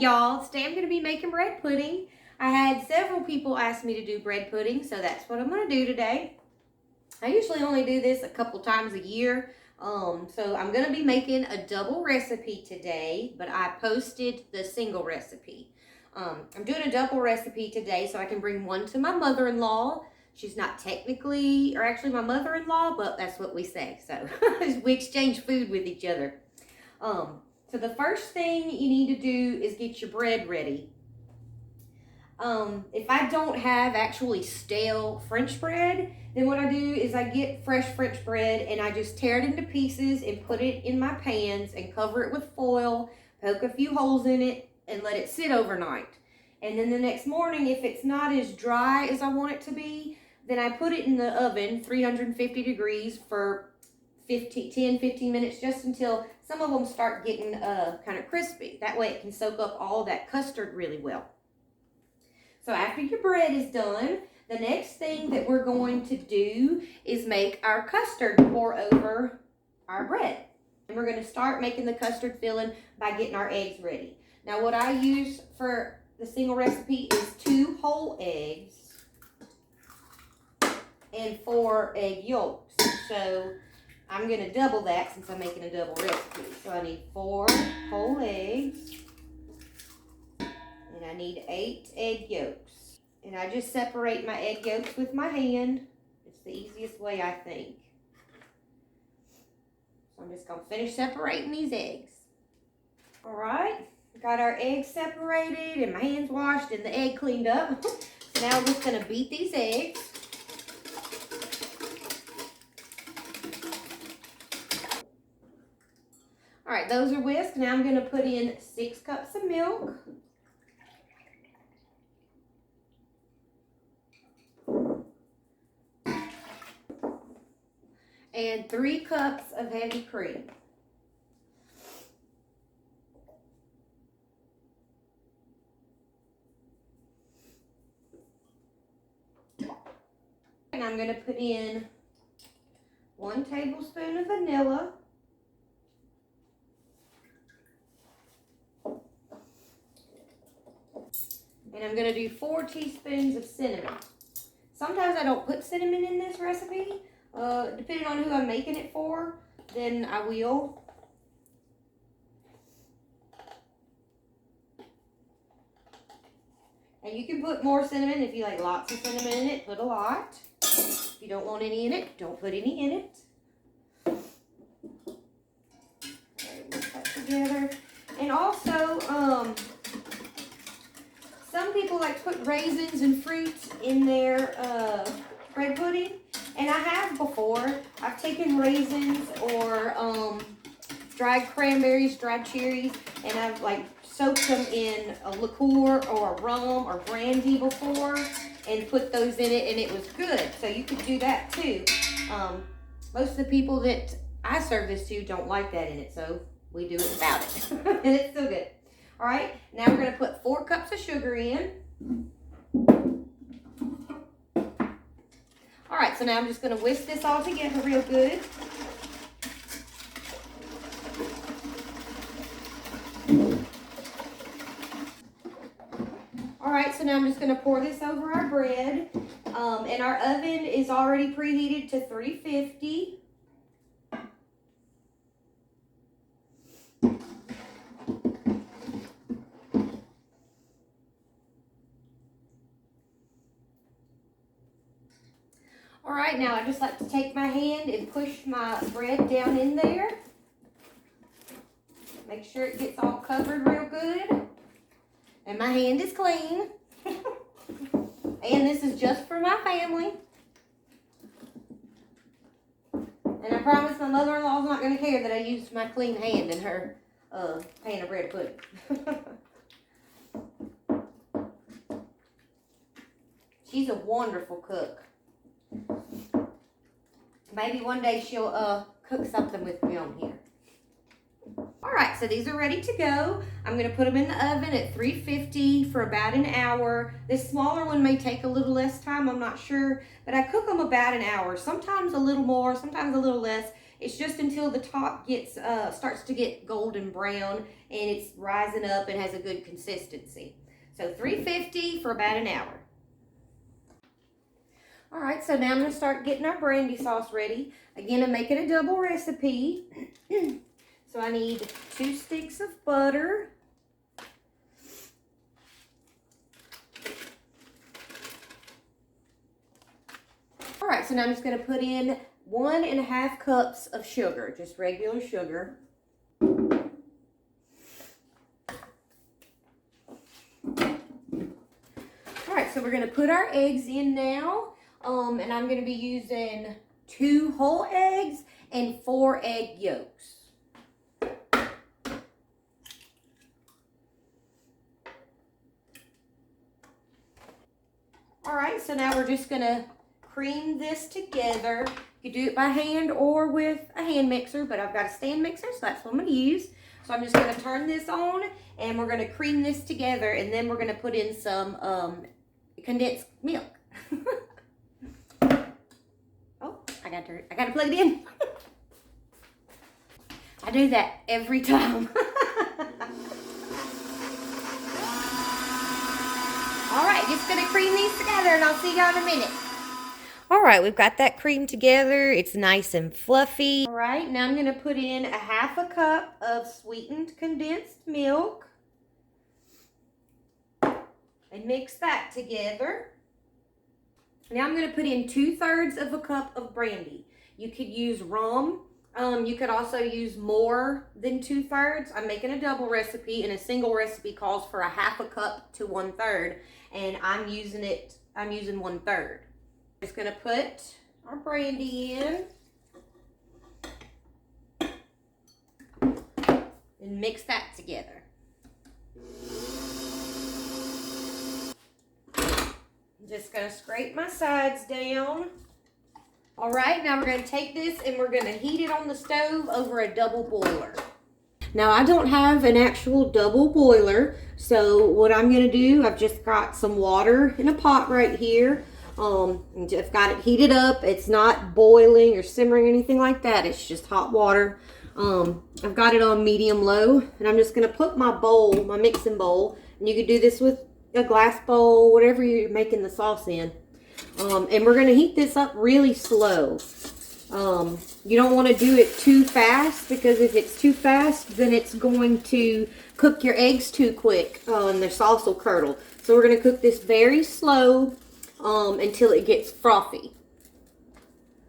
y'all. Today I'm going to be making bread pudding. I had several people ask me to do bread pudding, so that's what I'm going to do today. I usually only do this a couple times a year, so I'm going to be making a double recipe today, but I posted the single recipe. I'm doing a double recipe today so I can bring one to my mother-in-law. She's not technically, or actually my mother-in-law, but that's what we say. So we exchange food with each other. So the first thing you need to do is get your bread ready. If I don't have actually stale French bread, then what I do is I get fresh French bread and I just tear it into pieces and put it in my pans and cover it with foil, poke a few holes in it, and let it sit overnight. And then the next morning, if it's not as dry as I want it to be, then I put it in the oven, 350 degrees for 10-15 minutes, just until some of them start getting kind of crispy. That way it can soak up all that custard really well. So after your bread is done, the next thing that we're going to do is make our custard pour over our bread. And we're going to start making the custard filling by getting our eggs ready. Now what I use for the single recipe is 2 whole eggs and 4 egg yolks. So I'm going to double that since I'm making a double recipe. So I need 4 whole eggs and I need 8 egg yolks. And I just separate my egg yolks with my hand. It's the easiest way, I think. So I'm just going to finish separating these eggs. All right, got our eggs separated and my hands washed and the egg cleaned up. So now I'm just going to beat these eggs. All right, those are whisked. Now I'm going to put in 6 cups of milk. And 3 cups of heavy cream. And I'm going to put in 1 tablespoon of vanilla. And I'm going to do 4 teaspoons of cinnamon. Sometimes I don't put cinnamon in this recipe. Depending on who I'm making it for, then I will. And you can put more cinnamon if you like lots of cinnamon in it. Put a lot. If you don't want any in it, don't put any in it. Okay, mix that together. And also, some people like to put raisins and fruit in their bread pudding. And I have before. I've taken raisins or dried cranberries, dried cherries, and I've like soaked them in a liqueur or a rum or brandy before and put those in it, and it was good. So you could do that too. Most of the people that I serve this to don't like that in it, so we do it without it. And it's still good. All right, now we're going to put 4 cups of sugar in. All right, so now I'm just going to whisk this all together real good. All right, so now I'm just going to pour this over our bread. And our oven is already preheated to 350. All right, now I just like to take my hand and push my bread down in there. Make sure it gets all covered real good. And my hand is clean. And this is just for my family. And I promise my mother-in-law's not going to care that I used my clean hand in her pan of bread pudding. She's a wonderful cook. Maybe one day she'll cook something with me on here. All right, so these are ready to go. I'm going to put them in the oven at 350 for about an hour. This smaller one may take a little less time, I'm not sure, but I cook them about an hour, sometimes a little more, sometimes a little less. It's just until the top gets starts to get golden brown and it's rising up and has a good consistency. So 350 for about an hour. All right, so now I'm gonna start getting our brandy sauce ready. Again, I'm making a double recipe. So I need 2 sticks of butter. All right, so now I'm just gonna put in 1.5 cups of sugar, just regular sugar. All right, so we're gonna put our eggs in now. And I'm gonna be using 2 whole eggs and 4 egg yolks. All right, so now we're just gonna cream this together. You can do it by hand or with a hand mixer, but I've got a stand mixer, so that's what I'm gonna use. So I'm just gonna turn this on and we're gonna cream this together, and then we're gonna put in some condensed milk. Oh, I gotta plug it in. I do that every time. All right, just gonna cream these together and I'll see y'all in a minute. All right, we've got that cream together. It's nice and fluffy. All right, now I'm gonna put in 1/2 cup of sweetened condensed milk and mix that together. Now I'm gonna put in 2/3 of a cup of brandy. You could use rum. You could also use more than 2/3. I'm making a double recipe, and a single recipe calls for 1/2 cup to 1/3, and I'm using 1/3. Just gonna put our brandy in and mix that together. Just gonna scrape my sides down. All right, now we're gonna take this and we're gonna heat it on the stove over a double boiler. Now I don't have an actual double boiler, so what I'm gonna do, I've just got some water in a pot right here. I've got it heated up. It's not boiling or simmering or anything like that. It's just hot water. I've got it on medium low, and I'm just gonna put my bowl, my mixing bowl, and you could do this with a glass bowl, whatever you're making the sauce in. And we're gonna heat this up really slow. You don't want to do it too fast, because if it's too fast, then it's going to cook your eggs too quick and the sauce will curdle. So we're gonna cook this very slow until it gets frothy.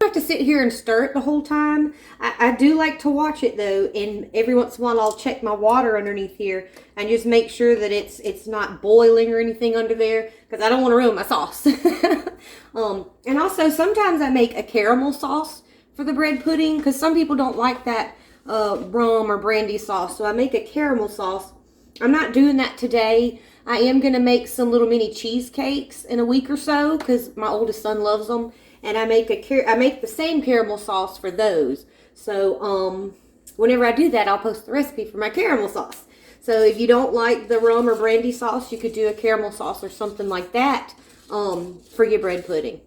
I have to sit here and stir it the whole time. I do like to watch it though, and every once in a while I'll check my water underneath here and just make sure that it's not boiling or anything under there, because I don't want to ruin my sauce. And also sometimes I make a caramel sauce for the bread pudding, because some people don't like that rum or brandy sauce, so I make a caramel sauce. I'm not doing that today. I am going to make some little mini cheesecakes in a week or so, because my oldest son loves them. And I make the same caramel sauce for those. So whenever I do that, I'll post the recipe for my caramel sauce. So if you don't like the rum or brandy sauce, you could do a caramel sauce or something like that for your bread pudding.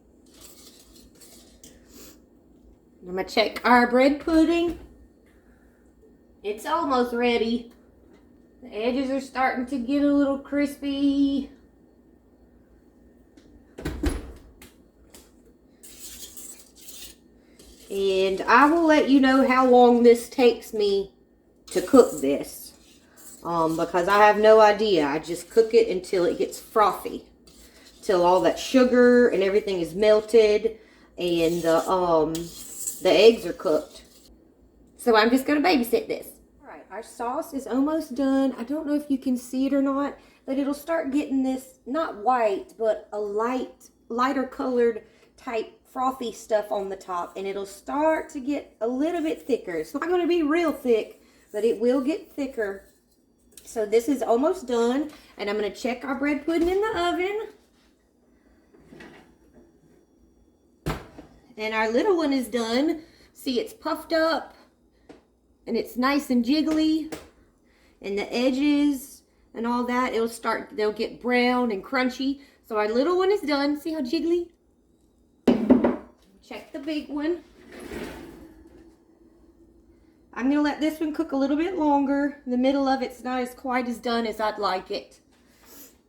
I'm going to check our bread pudding. It's almost ready. The edges are starting to get a little crispy. And I will let you know how long this takes me to cook this. Because I have no idea. I just cook it until it gets frothy. Till all that sugar and everything is melted. And the eggs are cooked. So I'm just going to babysit this. Alright, our sauce is almost done. I don't know if you can see it or not, but it'll start getting this, not white, but a lighter colored type frothy stuff on the top, and it'll start to get a little bit thicker. It's not going to be real thick, but it will get thicker. So this is almost done, and I'm going to check our bread pudding in the oven. And our little one is done. See, it's puffed up, and it's nice and jiggly, and the edges and all that, they'll get brown and crunchy. So our little one is done. See how jiggly? Check the big one. I'm gonna let this one cook a little bit longer. The middle of it's not as quite as done as I'd like it.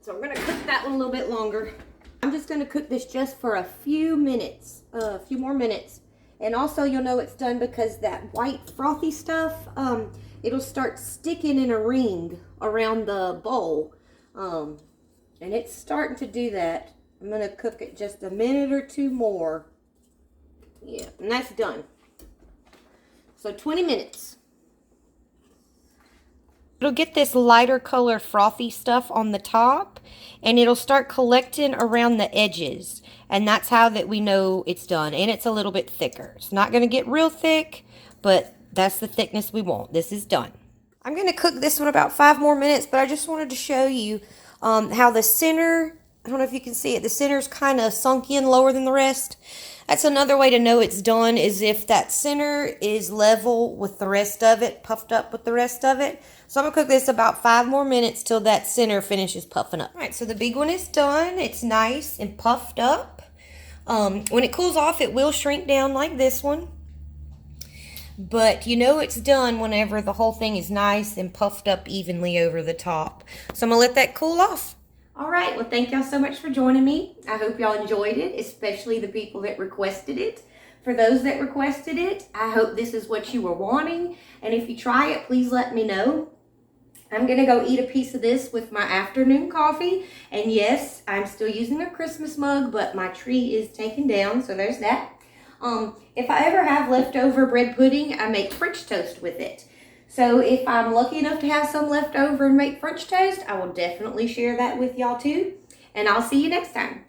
So I'm gonna cook that one a little bit longer. I'm just gonna cook this just for a few minutes, a few more minutes. And also you'll know it's done because that white frothy stuff, it'll start sticking in a ring around the bowl. And it's starting to do that. I'm gonna cook it just a minute or two more. Yeah, and that's done. So 20 minutes. It'll get this lighter color frothy stuff on the top, and it'll start collecting around the edges. And that's how that we know it's done. And it's a little bit thicker. It's not going to get real thick, but that's the thickness we want. This is done. I'm going to cook this one about 5 more minutes, but I just wanted to show you how the center, I don't know if you can see it, the center's kind of sunk in lower than the rest. That's another way to know it's done, is if that center is level with the rest of it, puffed up with the rest of it. So I'm going to cook this about 5 more minutes till that center finishes puffing up. All right, so the big one is done. It's nice and puffed up. When it cools off, it will shrink down like this one. But you know it's done whenever the whole thing is nice and puffed up evenly over the top. So I'm going to let that cool off. All right, well, thank y'all so much for joining me. I hope y'all enjoyed it, especially the people that requested it. For those that requested it, I hope this is what you were wanting. And if you try it, please let me know. I'm going to go eat a piece of this with my afternoon coffee. And yes, I'm still using a Christmas mug, but my tree is taken down, so there's that. If I ever have leftover bread pudding, I make French toast with it. So if I'm lucky enough to have some left over and make French toast, I will definitely share that with y'all too. And I'll see you next time.